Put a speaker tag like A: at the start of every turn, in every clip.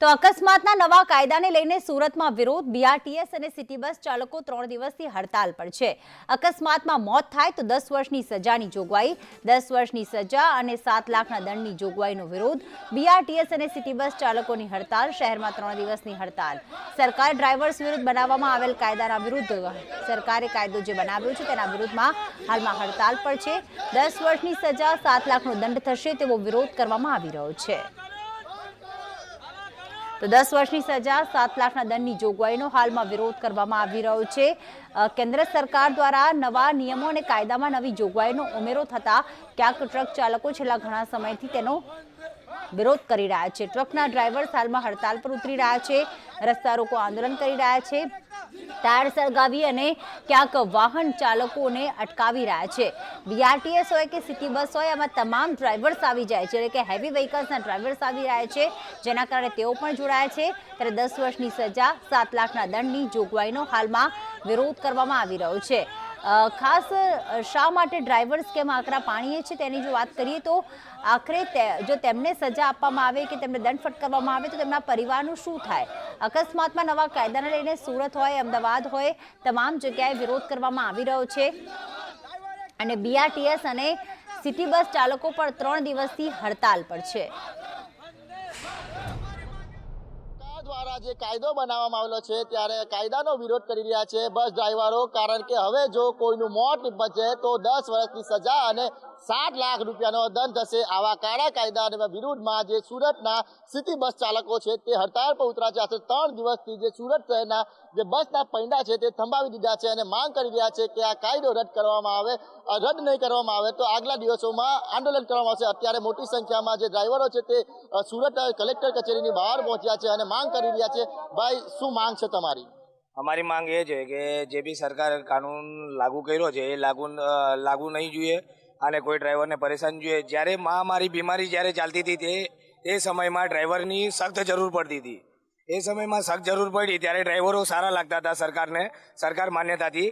A: તો અકસ્માતના નવા કાયદાને લઈને સુરતમાં વિરોધ. બીઆરટીએસ અને સિટી બસ ચાલકો 3 દિવસથી હડતાલ પર છે. અકસ્માતમાં મોત થાય તો 10 વર્ષની સજાની જોગવાઈ, 10 વર્ષની સજા અને 7 લાખના દંડની જોગવાઈનો વિરોધ. બીઆરટીએસ અને સિટી બસ ચાલકોની હડતાલ. શહેરમાં 3 દિવસની હડતાલ. સરકારે ડ્રાઈવર્સ વિરુદ્ધ બનાવવામાં આવેલ કાયદાના વિરુદ્ધ સરકારે કાયદો જે બનાવ્યો છે તેના વિરુદ્ધમાં હાલમાં હડતાલ પર છે. 10 વર્ષની સજા, 7 લાખનો દંડ થશે તેવો વિરોધ કરવામાં આવી રહ્યો છે. તો 10 વર્ષની સજા, 7 લાખના દંડની જોગવાઈનો હાલમાં વિરોધ કરવામાં આવી રહ્યો છે. કેન્દ્ર સરકાર દ્વારા નવા નિયમો અને કાયદામાં નવી જોગવાઈનો ઉમેરો થતા ક્યાંક ટ્રક ચાલકો છેલ્લા ઘણા સમયથી તેનો વિરોધ કરી રહ્યા છે. ટ્રકના ડ્રાઈવર્સ હાલમાં હડતાલ પર ઉતરી રહ્યા છે, રસ્તા રોકો આંદોલન કરી રહ્યા છે, ટાયર સળગાવી અને ક્યાંક વાહન ચાલકોને અટકાવી રહ્યા છે. બીઆરટીએસ હોય કે સિટી બસ હોય, એમાં તમામ ડ્રાઈવર્સ આવી જાય છે, એટલે કે હેવી વ્હીકલ્સના ડ્રાઈવર્સ આવી રહ્યા છે, જેના કારણે તેઓ પણ જોડાયા છે. ત્યારે 10 વર્ષની સજા, 7 લાખના દંડની જોગવાઈનો હાલમાં વિરોધ કરવામાં આવી રહ્યો છે. ખાસ શા માટે ડ્રાઈવર્સ કેમ આકરા પાણીએ છે તેની જો વાત કરીએ તો આખરે જો તેમને સજા આપવામાં આવે કે તેમને દંડ ફટકારવામાં આવે તો તેમના પરિવારનું શું થાય? અકસ્માતમાં નવા કાયદાને લઈને સુરત હોય, અમદાવાદ હોય, તમામ જગ્યાએ વિરોધ કરવામાં આવી રહ્યો છે. અને બીઆરટીએસ અને સિટી બસ ચાલકો પણ 3 દિવસથી હડતાલ પર છે.
B: દ્વારા જે કાયદો બનાવવામાં આવેલો છે ત્યારે કાયદાનો વિરોધ કરી રહ્યા છે બસ ડ્રાઈવરો, કારણ કે હવે જો કોઈનું મોત નીપજે તો 10 વર્ષની સજા અને 7 લાખ રૂપિયાનો દંડ થશે. આવા કાળા કાયદાના વિરુદ્ધમાં જે સુરતના સિટી બસ ચાલકો છે તે હડતાળ પર ઉતર્યા છે. આશરે 3 દિવસથી જે સુરત શહેરના જે બસના પૈડા છે તે થંભાવી દીધા છે અને માંગ કરી રહ્યા છે કે આ કાયદો રદ કરવામાં આવે. રદ નહીં કરવામાં આવે તો આગલા દિવસોમાં આંદોલન કરવામાં આવશે. અત્યારે મોટી સંખ્યામાં જે ડ્રાઈવરો છે તે સુરત કલેક્ટર કચેરીની બહાર પહોંચ્યા છે અને માંગ કરી રહ્યા છે. ભાઈ, શું માંગ છે તમારી?
C: અમારી માંગ એ છે કે જે બી સરકાર કાનૂન લાગુ કર્યો છે એ લાગુ નહીં જોઈએ અને કોઈ ડ્રાઈવરને પરેશાન જોઈએ. જ્યારે મહામારી બીમારી જ્યારે ચાલતી હતી તે સમયમાં ડ્રાઈવરની સખ્ત જરૂર પડતી હતી. એ સમયમાં સખ્ત જરૂર પડી ત્યારે ડ્રાઈવરો સારા લાગતા હતા સરકારને, સરકાર માન્યતાથી.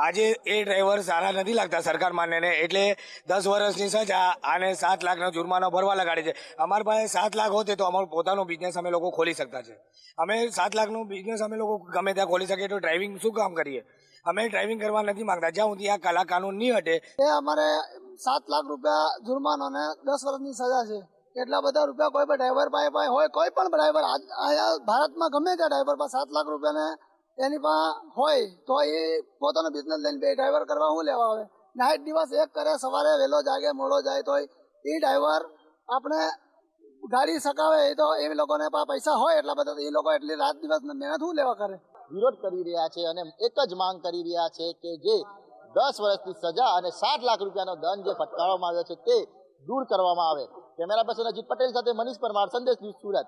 C: આજે એ ડ્રાઈવર સારા નથી લાગતા સરકાર માન્યને, એટલે 10 વર્ષની સજા અને 7 લાખનો જુર્માનો ભરવા લગાડે છે. અમારી પાસે 7 લાખ હોતે તો અમારો પોતાનો બિઝનેસ અમે લોકો ખોલી શકતા છે. અમે 7 લાખનો બિઝનેસ અમે લોકો ગમે ત્યાં ખોલી શકીએ, તો ડ્રાઇવિંગ શું કામ કરીએ? અમે ડ્રાઇવિંગ કરવા નથી માંગતા. જ્યાં સુધી આ કલા કાનૂન નહીં હટે.
D: એ અમારે 7 લાખ રૂપિયા જુર્માનો અને 10 વર્ષની સજા છે. એટલા બધા રૂપિયા કોઈ પણ ડ્રાઈવર પાસે હોય, કોઈ પણ ડ્રાઈવર અહીંયા ભારતમાં ગમે ત્યાં ડ્રાઈવર પાસે 7 લાખ રૂપિયાને એની પાસે હોય તો એ પોતાનો બિઝનેસ લઈને બે ડ્રાઈવર કરવા શું લેવા આવે? નાઇટ દિવસ એક કરે, સવારે વહેલો જાગે, મોડો જાય, તો એ ડ્રાઈવર આપણે ગાડી સકાવે તો એ લોકોને પૈસા હોય એટલા બધા, એ લોકો એટલી રાત દિવસ મહેનત શું લેવા કરે?
B: વિરોધ કરી રહ્યા છે અને એક જ માંગ કરી રહ્યા છે કે જે 10 વર્ષની સજા અને 7 લાખ રૂપિયાનો દંડ જે ફટકારવામાં આવ્યો છે તે દૂર કરવામાં આવે. કેમેરા પર્સન અજીત પટેલ સાથે મનીષ પરમાર, સંદેશ ન્યૂઝ, સુરત.